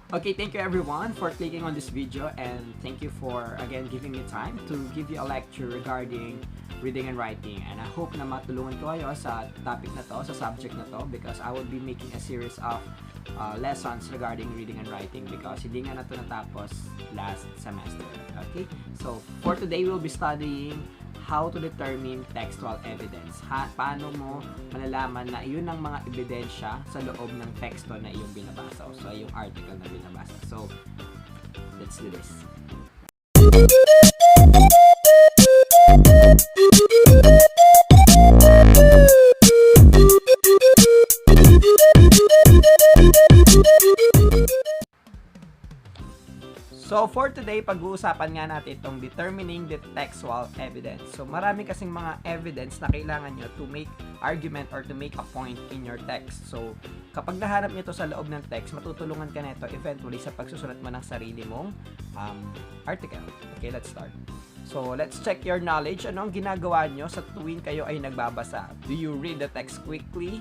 Okay, thank you everyone for clicking on this video, and thank you for again giving me time to give you a lecture regarding reading and writing. And I hope na matulungan ko kayo sa topic na to, sa subject na to, because I will be making a series of lessons regarding reading and writing because hindi nga na to natapos last semester. Okay, so for today we'll be studying how to determine textual evidence. Paano mo malalaman na iyon ang mga ebidensya sa loob ng teksto na iyong binabasa o sa iyong article na binabasa. So, let's do this. So, for today, pag-uusapan nga natin itong determining the textual evidence. So, marami kasing mga evidence na kailangan nyo to make argument or to make a point in your text. So, kapag nahanap nyo ito sa loob ng text, matutulungan ka nito eventually sa pagsusulat mo ng sarili mong article. Okay, let's start. So, let's check your knowledge. Ano ang ginagawa nyo sa tuwing kayo ay nagbabasa? Do you read the text quickly?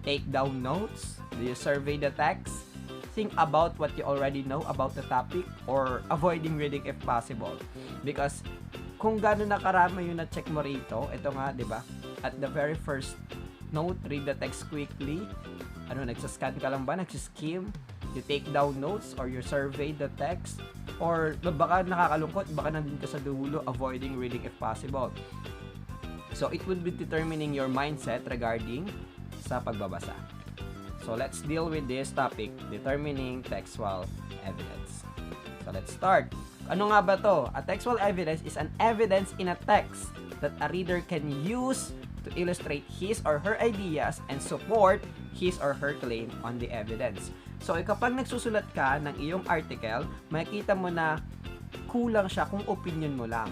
Take down notes? Do you survey the text? Think about what you already know about the topic or avoiding reading if possible. Because kung gano'n na karami yung na-check mo rito, ito nga, di ba? At the very first note, read the text quickly. Ano, nagsascan ka lang ba? Nagsiskim? You take down notes or you survey the text? Or baka nakakalungkot, baka nandun ka sa dulo, avoiding reading if possible. So, it would be determining your mindset regarding sa pagbabasa. So, let's deal with this topic, determining textual evidence. So, let's start. Ano nga ba to? A textual evidence is an evidence in a text that a reader can use to illustrate his or her ideas and support his or her claim on the evidence. So, kapag nagsusulat ka ng iyong article, makikita mo na kulang siya kung opinion mo lang.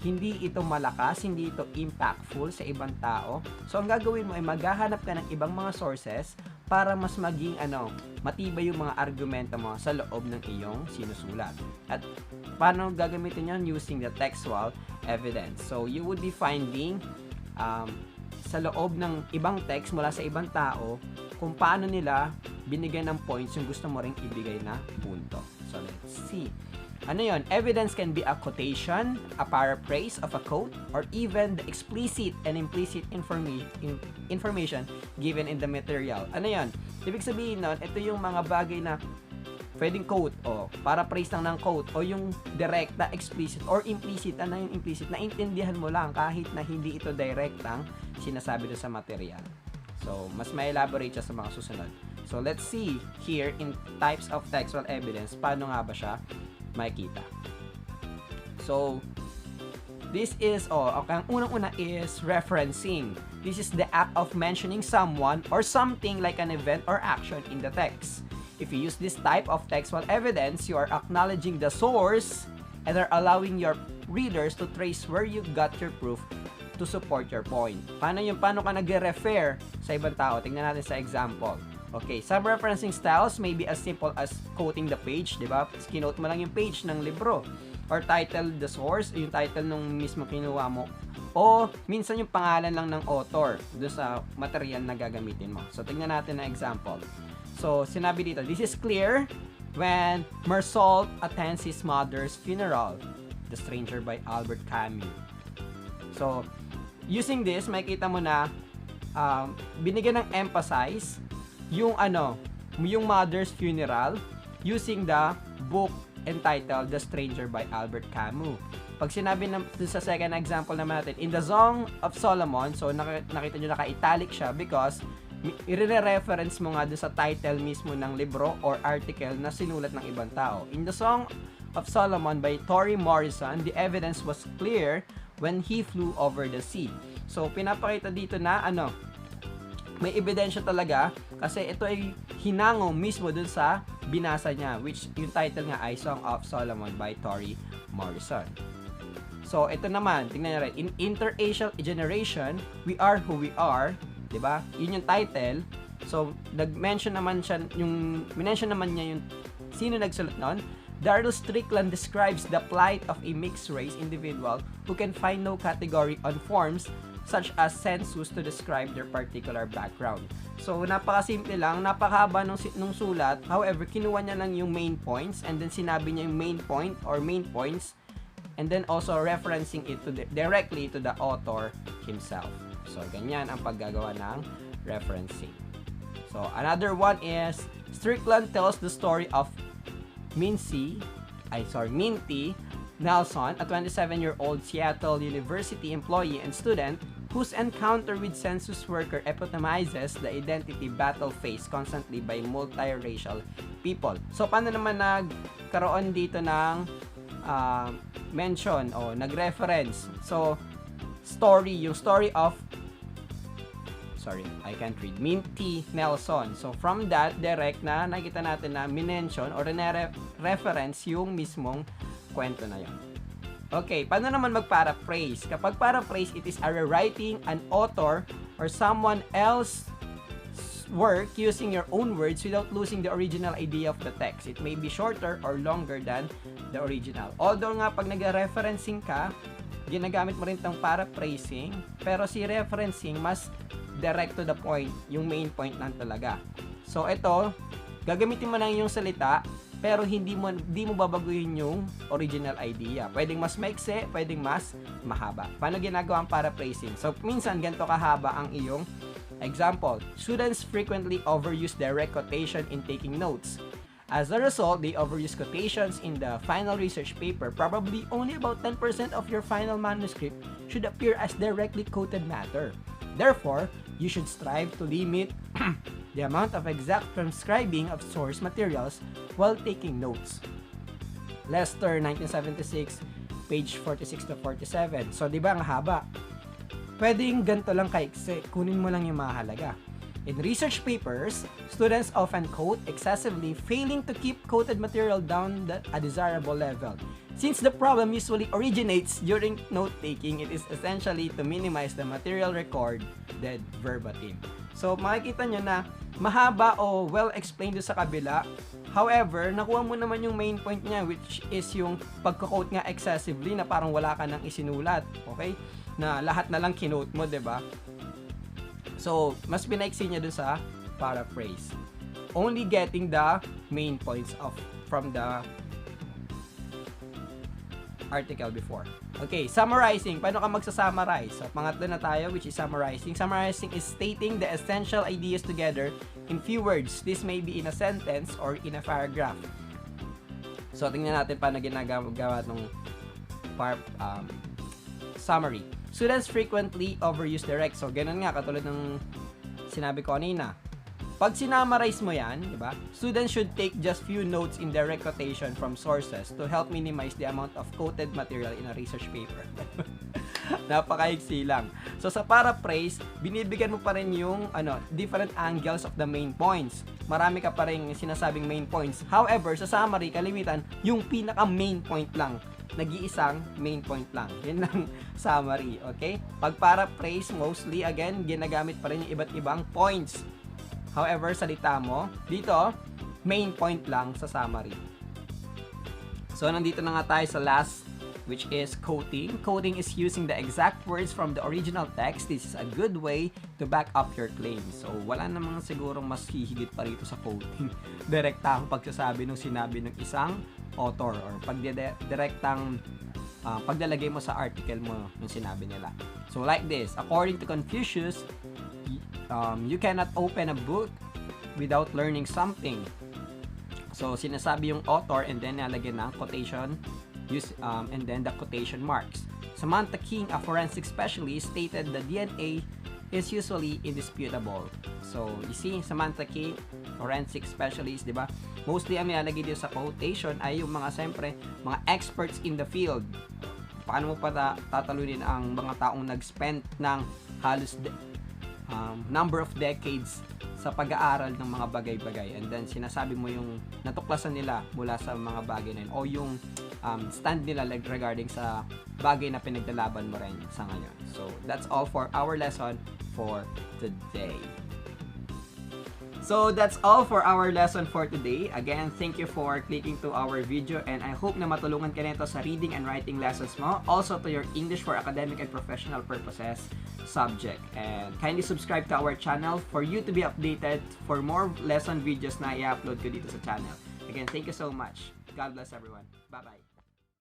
Hindi ito malakas, hindi ito impactful sa ibang tao. So, ang gagawin mo ay maghahanap ka ng ibang mga sources para mas maging matibay yung mga argumento mo sa loob ng iyong sinusulat. At paano gagamitin yan? Using the textual evidence. So, you would be finding sa loob ng ibang text mula sa ibang tao kung paano nila binigyan ng points yung gusto mo ring ibigay na punto. So, let's see. Ano yon? Evidence can be a quotation, a paraphrase of a quote, or even the explicit and implicit information given in the material. Ano yon? Ibig sabihin nun, ito yung mga bagay na pwedeng quote o paraphrase lang ng quote o yung direkta, explicit or implicit. Ano yung implicit? Naintindihan mo lang kahit na hindi ito direktang sinasabi doon sa material. So, mas may elaborate siya sa mga susunod. So, let's see here in types of textual evidence, paano nga ba siya makikita. So, this is, okay, ang unang-una is referencing. This is the act of mentioning someone or something like an event or action in the text. If you use this type of textual evidence, you are acknowledging the source and are allowing your readers to trace where you got your proof to support your point. Paano ka nag-refer sa ibang tao? Tingnan natin sa example. Okay, some referencing styles may be as simple as quoting the page, di ba? Kinote mo lang yung page ng libro. Or title the source, yung title nung mismo kinuha mo. O minsan yung pangalan lang ng author doon sa material na gagamitin mo. So, tingnan natin na example. So, sinabi dito, this is clear when Marsault attends his mother's funeral. The Stranger by Albert Camus. So, using this, makikita mo na binigyan ng emphasize yung yung mother's funeral using the book entitled The Stranger by Albert Camus. Pag sinabi sa second example naman natin, in the Song of Solomon, so nakita nyo naka-italic siya because i-reference mo nga doon sa title mismo ng libro or article na sinulat ng ibang tao. In the Song of Solomon by Toni Morrison, the evidence was clear when he flew over the sea. So, pinapakita dito na may ebidensya talaga kasi ito ay hinango mismo dun sa binasa niya, which yung title nga ay Song of Solomon by Toni Morrison. So, ito naman, tingnan niyo rin. In interracial generation, we are who we are. Diba? Yun yung title. So, nag-mention naman niya yung sino nagsulat nun. Darrell Strickland describes the plight of a mixed race individual who can find no category on forms such as census to describe their particular background. So, napakasimple lang, napakahaba nung sulat. However, kinuha niya lang yung main points and then sinabi niya yung main point or main points and then also referencing it to directly to the author himself. So, ganyan ang paggagawa ng referencing. So, another one is Strickland tells the story of Minty Nelson, a 27-year-old Seattle University employee and student whose encounter with census worker epitomizes the identity battle faced constantly by multiracial people. So, paano naman nagkaroon dito ng mention o nag-reference? So, yung story of Minty Nelson. So, from that, direct na nakita natin na minention or reference yung mismong kwento na yun. Okay, paano naman mag-paraphrase? Kapag paraphrase, it is a rewriting an author or someone else's work using your own words without losing the original idea of the text. It may be shorter or longer than the original. Although nga, pag nag-referencing ka, ginagamit mo rin itong paraphrasing, pero si referencing mas direct to the point, yung main point lang talaga. So, ito, gagamitin mo lang yung salita, pero hindi mo babaguhin yung original idea. Pwedeng mas maikse, pwedeng mas mahaba. Paano ginagawa ang paraphrasing? So, minsan ganito kahaba ang iyong example. Students frequently overuse direct quotation in taking notes. As a result, they overuse quotations in the final research paper. Probably only about 10% of your final manuscript should appear as directly quoted matter. Therefore, you should strive to limit the amount of exact transcribing of source materials while taking notes. Lester, 1976, page 46 to 47. So, di ba ang haba? Pwedeng ganito lang kaikse, kunin mo lang yung mahalaga. In research papers, students often quote excessively, failing to keep quoted material down a desirable level. Since the problem usually originates during note-taking, it is essentially to minimize the material recorded verbatim. So, makikita nyo na mahaba o well-explained sa kabila. However, nakuha mo naman yung main point niya, which is yung pagka-quote nga excessively na parang wala ka nang isinulat. Okay? Na lahat na lang kinote mo, 'di ba? So, mas pinaiksi niya dun sa paraphrase. Only getting the main points from the article before. Okay, summarizing. Paano ka magsa-summarize? So, pangatlo na tayo, which is summarizing. Summarizing is stating the essential ideas together in few words. This may be in a sentence or in a paragraph. So, tingnan natin paano ginagawa ng summary. Students frequently overuse direct. So, ganun nga, katulad ng sinabi ko kanina. Pag sinamarize mo yan, di ba? Students should take just few notes in direct quotation from sources to help minimize the amount of quoted material in a research paper. Napakaiksi lang. So, sa paraphrase, binibigyan mo pa rin yung different angles of the main points. Marami ka pa rin sinasabing main points. However, sa summary, kalimitan, yung pinaka-main point lang. Nag-iisang main point lang. Yun lang summary, okay? Pag paraphrase, mostly, again, ginagamit pa rin yung iba't ibang points. However, salita mo, dito, main point lang sa summary. So, nandito na nga tayo sa last, which is quoting. Quoting is using the exact words from the original text. This is a good way to back up your claim. So, wala namang sigurong mas hihigit pa rito sa quoting. Direktang pagsasabi nung sinabi ng isang author or direktang paglalagay mo sa article mo yung sinabi nila. So, like this, according to Confucius, you cannot open a book without learning something. So, sinasabi yung author and then nalagyan ng quotation and then the quotation marks. Samantha King, a forensic specialist, stated the DNA is usually indisputable. So, you see, Samantha King, forensic specialist, di ba? Mostly ang nilalagay dito sa quotation ay yung siyempre, mga experts in the field. Paano mo pa tatalunin ang mga taong nag-spend ng halos number of decades sa pag-aaral ng mga bagay-bagay, and then sinasabi mo yung natuklasan nila mula sa mga bagay na yun, o yung stand nila regarding sa bagay na pinaglalaban mo rin sa ngayon. So, that's all for our lesson for today. So that's all for our lesson for today. Again, thank you for clicking to our video and I hope na matulungan ka nito sa reading and writing lessons mo. Also to your English for academic and professional purposes subject. And kindly subscribe to our channel for you to be updated for more lesson videos na i-upload ko dito sa channel. Again, thank you so much. God bless everyone. Bye-bye.